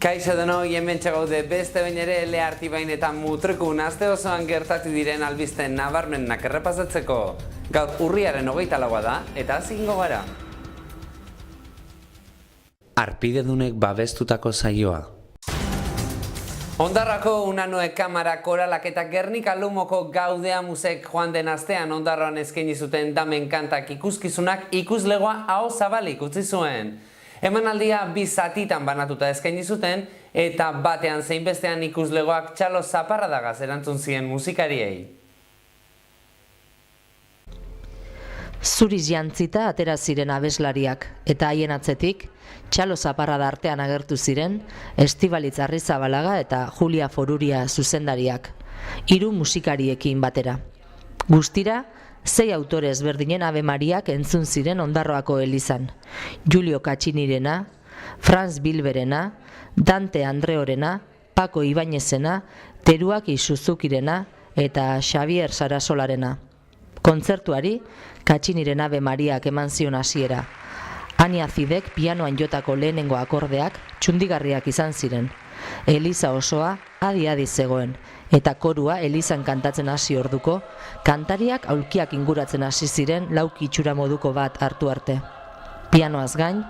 Kaixo denoi, hemen txagaude beste bain ere Leartibain eta Mutrikun aste osoan gertatu diren albiste nabarmenak errepasatzeko. Gaur urriaren 24 da eta hasi egingo gara. Arpidedunek babestutako saioa. Ondarrako Unanoe Kamara Koralak eta Gernika Lumoko Gaudea Musek joan den astean Ondarroan eskaini zuten damen kantak ikuskizunak ikuslegoa aho zabalik utzi zuen. Emanaldia bi zatitan banatuta eskaini zuten eta batean zein bestean ikuslegoak txalo zaparradagaz erantzun zien musikariei. Zuriz jantzita atera ziren abeslariak eta haien atzetik txalo zaparrada artean agertu ziren Estibalitz Arrizabalaga eta Julia Foruria zuzendariak, 3 musikariekin batera. Guztira, 6 autore ezberdinen Ave Mariak entzun ziren Ondarroako elizan. Julio Katxinirena, Franz Bilberena, Dante Andreorena, Paco Ibañezena, Teruak Isuzukirena eta Xavier Sarasolarena. Kontzertuari Katxiniren Ave Mariak eman zion hasiera. Ania Zidek pianoan jotako lehenengo akordeak txundigarriak izan ziren. Eliza osoa adi-adi zegoen, eta korua elizan kantatzen hasi orduko, kantariak aulkiak inguratzen hasi ziren lauki itxura moduko bat hartu arte. Pianoaz gain,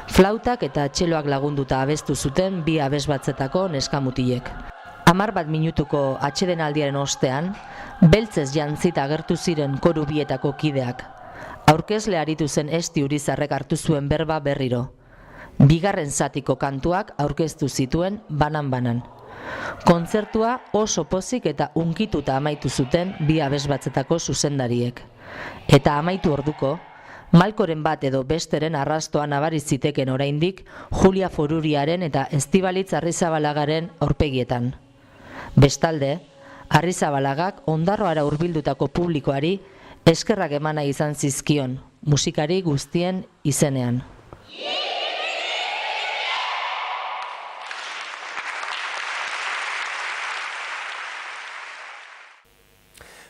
flautak eta txeloak lagunduta abestu zuten 2 abesbatzetako neskamutilek. 11 minutuko atsedenaldiaren ostean, beltzez jantzita agertu ziren koru bietako kideak. Aurkezle aritu zen Esti Urizarrek hartu zuen berba berriro. Bigarren zatiko kantuak aurkeztu zituen banan-banan. Kontzertua oso pozik eta unkituta amaitu zuten 2 abesbatzetako zuzendariek. Eta amaitu orduko, malkoren bat edo besteren arrastoa nabari ziteken oraindik Julia Foruriaren eta Estibalitz Arrizabalagaren aurpegietan. Bestalde, Arrizabalagak Ondarroara hurbildutako publikoari eskerrak emana izan zizkion, musikari guztien izenean.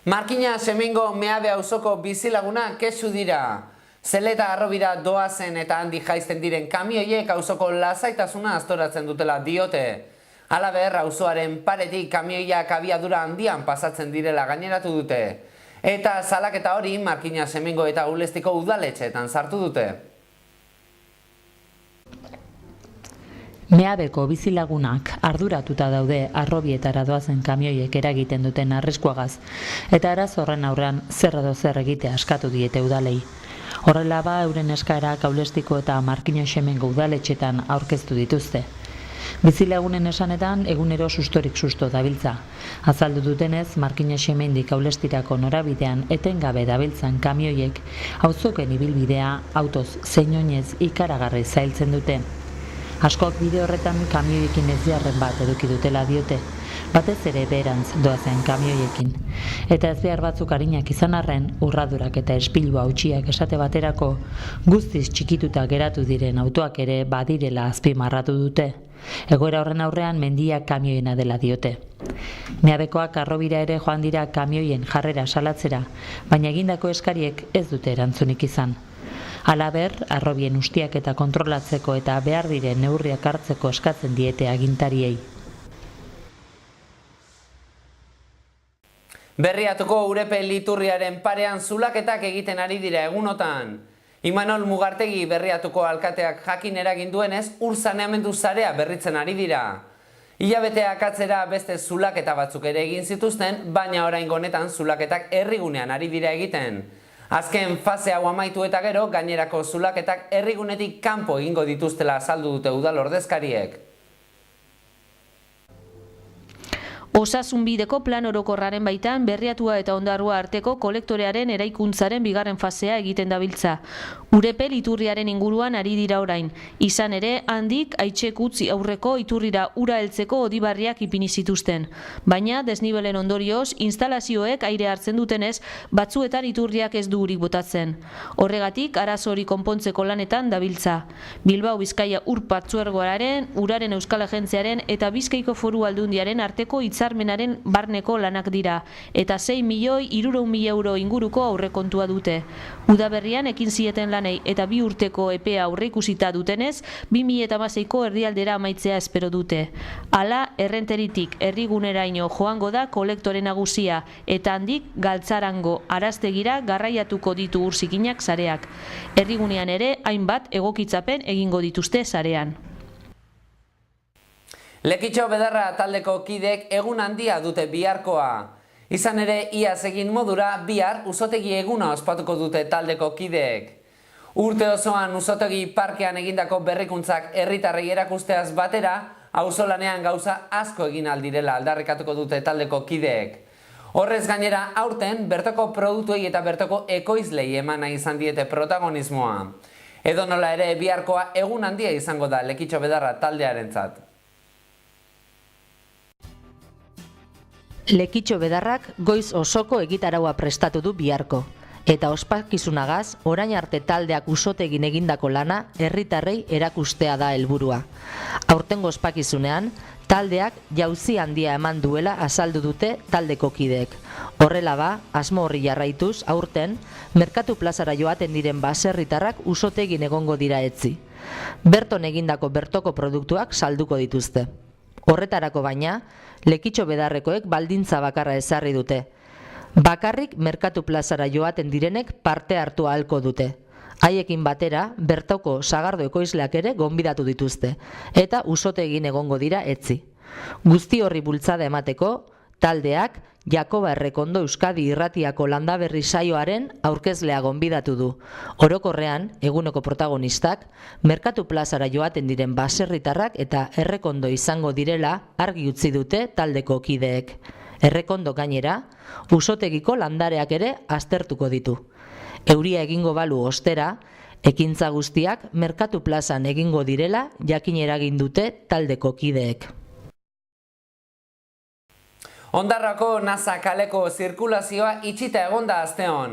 Markina Semengo Meabe auzoko bizilaguna kexu dira. Zeleta Harrobira doazen eta handi jaisten diren kamioiek auzoko lasaitasuna astoratzen dutela diote. Halaber, auzoaren paretik kamioiak abiadura handian pasatzen direla gaineratu dute. Eta salaketa hori Markina Semengo eta Ulestiko udaletxeetan sartu dute. Meabeko bizilagunak arduratuta daude Harrobietara doazen kamioiek eragiten duten arriskuagaz, eta arazo horren aurrean zer edo zer egitea askatu diete udalei. Horrela ba, euren eskaerak Ulestiko eta Markina Semengo udaletxeetan aurkeztu dituzte. Bizilagunen esanetan egunero sustorik susto dabiltza. Azaldu dutenez, Markina Semendik Ulestirako norabidean etengabe dabiltzan kamioiek auzoken ibilbidea autoz zein oinez ikaragarri zailtzen dute. Askok bide horretan kamioiekin ezbeharren bat eduki dutela diote, batez ere beherantz doazen kamioiekin. Eta ezbehar batzuk arinak izan arren, urradurak eta espilua hautsiak esate baterako, guztiz txikituta geratu diren autoak ere badirela azpimarratu dute. Egoera horren aurrean mendiak kamioiena dela diote. Meabekoak Harrobira ere joan dira kamioien jarrera salatzera, baina egindako eskariek ez dute erantzunik izan. Halaber, Harrobien ustiak eta kontrolatzeko eta behar diren neurriak hartzeko eskatzen diete agintariei. Berriatuko Urepe Liturriaren parean zulaketak egiten ari dira egunotan. Imanol Mugartegi Berriatuko alkateak jakin eragin duenez, ur saneamendu sarea berritzen ari dira. Hilabeteak atzera beste zulaketa batzuk ere egin zituzten, baina oraingo honetan zulaketak herrigunean ari dira egiten. Azken fase hau amaitu eta gero, gainerako zulaketak herrigunetik kanpo egingo dituztela azaldu dute udal ordezkariek. Osasunbideko plan orokorraren baitan Berriatua eta Ondarroa arteko kolektorearen eraikuntzaren 2. fasea egiten dabiltza. Urepe Liturriaren inguruan ari dira orain. Izan ere, handik Aitzek utzi aurreko iturrira ura heltzeko odibarriak ipini zituzten. Baina, desnibelen ondorioz, instalazioek aire hartzen dutenez, batzuetan iturriak ez du urik botatzen. Horregatik, arazo hori konpontzeko lanetan dabiltza. Bilbao Bizkaia Ur Partzuergoaren, Uraren Euskal Agentziaren eta Bizkaiko Foru Aldundiaren arteko hitz hitzarmenaren barneko lanak dira, eta 6.300.000 euro inguruko aurrekontua dute. Udaberrian ekin zieten lanei eta 2 urteko epea aurreikusita dutenez, 2016ko erdialdera amaitzea espero dute. Hala, errenteritik herriguneraino joango da kolektore nagusia, eta handik Galtzarango araztegira garraiatuko ditu urzikinak sareak. Herrigunean ere hainbat egokitzapen egingo dituzte sarean. Lekitxo Bedarra taldeko kideek egun handia dute biharkoa. Izan ere, iaz egin modura, bihar uzotegi eguna ospatuko dute taldeko kideek. Urte osoan uzotegi parkean egindako berrikuntzak herritarrei erakusteaz batera, auzolanean gauza asko egin aldirela aldarrikatuko dute taldeko kideek. Horrez gainera, aurten bertoko produktuei eta bertoko ekoizlei eman nahi izan diete protagonismoa. Edonola ere, biharkoa egun handia izango da Lekitxo Bedarra taldearentzat. Lekitxo Bedarrak goiz osoko egitaraua prestatu du biharko. Eta ospakizunagaz, orain arte taldeak usotegin egindako lana herritarrei erakustea da helburua. Aurtengo ospakizunean, taldeak jauzi handia eman duela azaldu dute taldeko kideek. Horrela ba, asmo horri jarraituz, aurten, Merkatu plazara joaten diren baserritarrak usotegin egongo dira etzi. Berton egindako bertoko produktuak salduko dituzte. Horretarako baina, Lekitxo Bedarrekoek baldintza bakarra ezarri dute. Bakarrik Merkatu plazara joaten direnek parte hartu ahalko dute. Haiekin batera, bertoko sagardo ekoizleak ere gonbidatu dituzte, eta usotegin egongo dira etzi. Guzti horri bultzada emateko, taldeak Jakoba Errekondo Euskadi Irratiako Landaberri saioaren aurkezlea gonbidatu du. Orokorrean, eguneko protagonistak, Merkatu plazara joaten diren baserritarrak eta Errekondo izango direla argi utzi dute taldeko kideek. Errekondo gainera, usotegiko landareak ere aztertuko ditu. Euria egingo balu ostera, ekintza guztiak Merkatu plazan egingo direla jakin eragin dute taldeko kideek. Ondarrako Naza kaleko zirkulazioa itxita egonda asteon.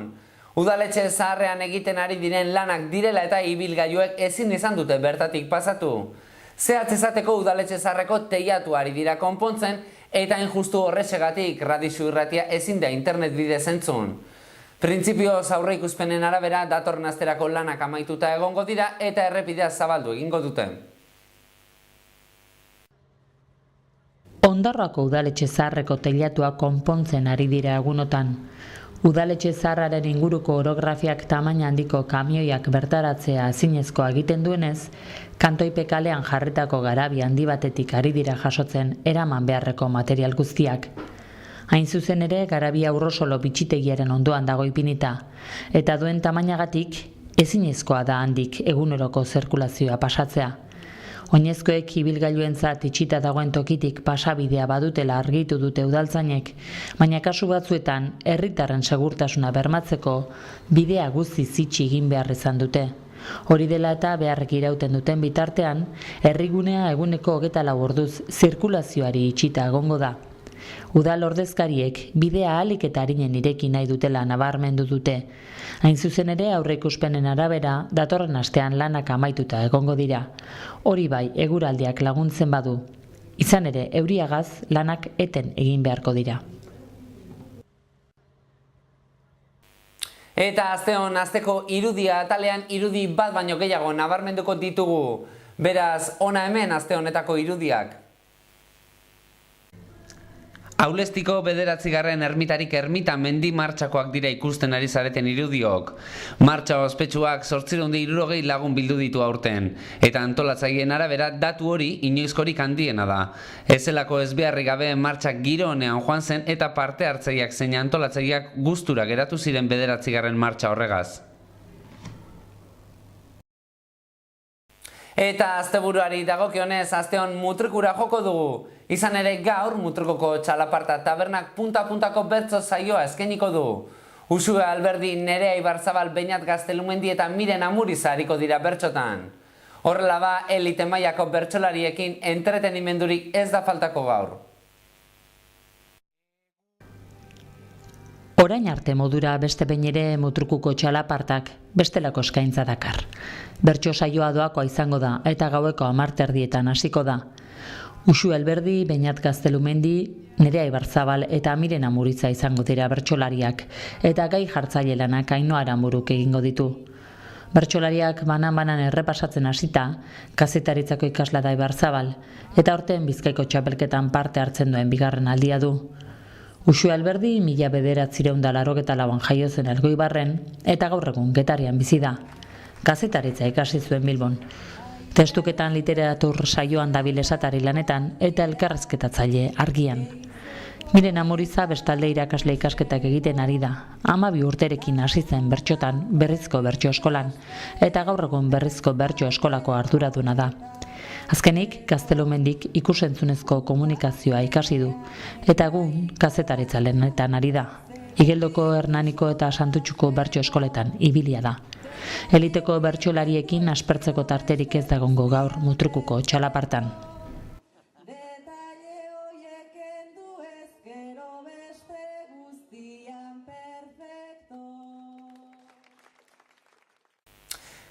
Udaletxe zaharrean egiten ari diren lanak direla eta ibilgailuek ezin izan dute bertatik pasatu. Zehatz esateko udaletxe zaharreko teiatu ari dira konpontzen eta injustu horrexegatik Radixu Irratia ezin da internet bidez entzun. Printzipioz aurreikuspenen arabera datorren asterako lanak amaituta egongo dira eta errepidea zabaldu egingo dute. Ondarroako udaletxe zaharreko teilatua konpontzen ari dira egunotan. Udaletxe zaharraren inguruko orografiak tamaina handiko kamioiak bertaratzea ezinezkoa egiten duenez, Kantoipe kalean jarritako garabi handi batetik ari dira jasotzen eraman beharreko material guztiak. Hain zuzen ere, garabia Urrosolo bitxitegiaren ondoan dago ipinita, eta duen tamainagatik ezinezkoa da handik eguneroko zirkulazioa pasatzea. Oinezkoek ibilgailuentzat itxita dagoen tokitik pasabidea badutela argitu dute udaltzainek, baina kasu batzuetan herritarren segurtasuna bermatzeko bidea guztiz itxi egin behar izan dute. Hori dela eta beharrek irauten duten bitartean, herrigunea eguneko 24 orduz zirkulazioari itxita egongo da. Udal ordezkariek bidea ahalik eta arinen ireki nahi dutela nabarmendu dute. Hain zuzen ere aurreikuspenen arabera datorren astean lanak amaituta egongo dira. Hori bai, eguraldiak laguntzen badu. Izan ere, euriagaz lanak eten egin beharko dira. Eta asteon asteko irudia atalean irudi bat baino gehiago nabarmenduko ditugu. Beraz, ona hemen aste honetako irudiak. Aulestiko 9. ermitarik ermita mendi martxakoak dira ikusten ari zareten irudiok. Martxa ospetsuak 860 lagun bildu ditu aurten, eta antolatzaileen arabera datu hori inoizkorik handiena da. Ezelako ezbeharrik gabe martxak giro honean joan zen eta parte hartzaileak zein antolatzaileak gustura geratu ziren 9. martxa horregaz. Eta asteburuari dagokionez asteon mutrikura joko dugu. Izan ere gaur mutrikoko txalaparta tabernak punta-puntako bertso saioa eskainiko du. Usue Alberdi, Nerea Ibarzabal, Beñat Gaztelumendi eta Miren Amuriz ariko dira bertsotan. Horrela ba, elite mailako bertsolariekin entretenimendurik ez da faltako gaur. Orain arte modura beste behin ere mutrukuko txalapartak bestelako eskaintza dakar. Bertso saioa doakoa izango da eta gaueko 10:00 hasiko da. Usu Alberdi, Beñat Gaztelumendi, Nerea Ibarzabal eta Miren Amuritza izango dira bertsolariak, eta gai jartzaile lanak Ainhoa Aranburuk egingo ditu. Bertsolariak banan errepasatzen hasita, kazetaritzako ikasla da Ibarzabal, eta aurten Bizkaiko txapelketan parte hartzen duen bigarren aldia du. Uxue Alberdi 1984an jaio zen Elgoibarren, eta gaur egun Getarian bizi da. Kazetaritza ikasi zuen Bilbon. Testuketan literatur saioan dabil esatari lanetan eta elkarrezketatzaile Argian. Miren Amuritza bestalde irakasle ikasketak egiten ari da. 12 urterekin hasi zen bertsotan Berrizko Bertso Eskolan eta gaur egun Berrizko Bertso Eskolako arduraduna da. Azkenik, gaztelumendik ikusentzunezko komunikazioa ikasi du eta egun kazetaritza lanetan ari da. Igeldoko, Hernaniko eta Santutxuko bertso eskoletan ibilia da. Eliteko bertsolariekin aspertzeko tarterik ez dagongo gaur Mutrukuko txalapartan.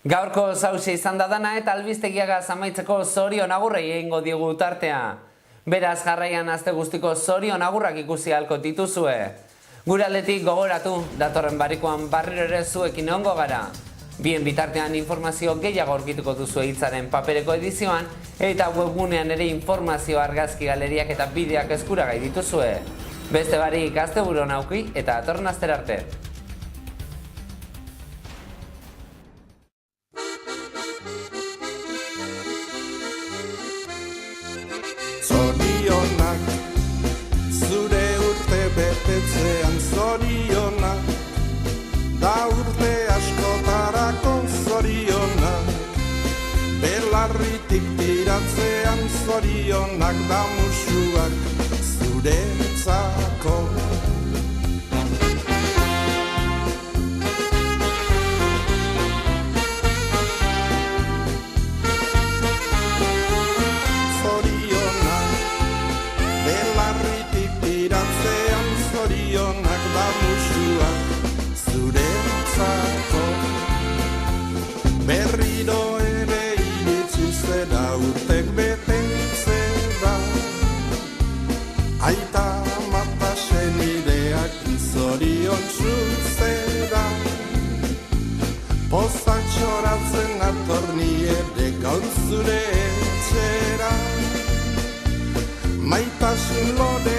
Gaurko zauxe izan da dana eta albistegiaga amaitzeko zorion agurrei egingo digu tartea. Beraz jarraian aste guztiko zorion agurrak ikusi ahalko dituzue. Gure aldetik gogoratu, datorren barikoan barriro ere zuekin egongo gara. Bien bitartean informazio gehiago aurkituko duzu hitzaren papereko edizioan eta webgunean ere informazio argazki galeriak eta bideak eskuragai dituzue. Beste barik asteburu on auki eta datorren astera arte. Zorionak, zure urte betetzean zorionak, da urte askotarako zorionak, belarritik tiratzean zorionak da musuak zuretzako. Zorionak da musuak zuretzako. Berriro ere iritsi zera urtek betetzera. Aita mata senideak zorion zuzera. Pozak txoratzen atorni ere gaur zure etxera. Maitasun lore